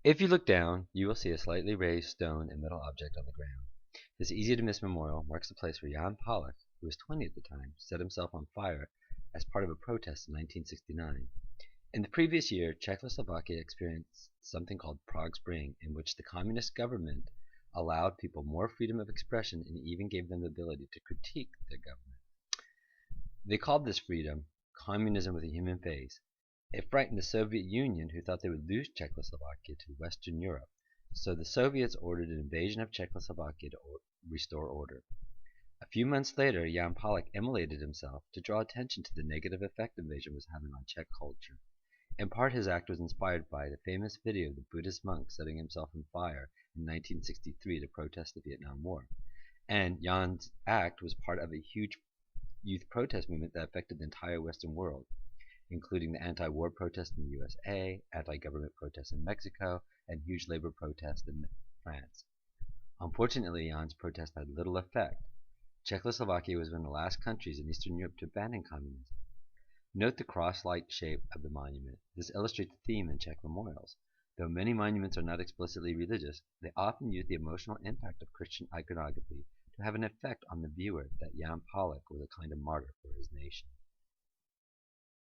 If you look down, you will see a slightly raised stone and metal object on the ground. This easy-to-miss memorial marks the place where Jan Palach, who was 20 at the time, set himself on fire as part of a protest in 1969. In the previous year, Czechoslovakia experienced something called Prague Spring, in which the communist government allowed people more freedom of expression and even gave them the ability to critique their government. They called this freedom communism with a human face. It frightened the Soviet Union, who thought they would lose Czechoslovakia to Western Europe, so the Soviets ordered an invasion of Czechoslovakia to restore order. A few months later, Jan Palach immolated himself to draw attention to the negative effect invasion was having on Czech culture. In part, his act was inspired by the famous video of the Buddhist monk setting himself on fire in 1963 to protest the Vietnam War. And Jan's act was part of a huge youth protest movement that affected the entire Western world, including the anti-war protests in the USA, anti-government protests in Mexico, and huge labor protests in France. Unfortunately, Jan's protest had little effect. Czechoslovakia was one of the last countries in Eastern Europe to abandon communism. Note the cross-like shape of the monument. This illustrates the theme in Czech memorials. Though many monuments are not explicitly religious, they often use the emotional impact of Christian iconography to have an effect on the viewer that Jan Palach was a kind of martyr for his nation.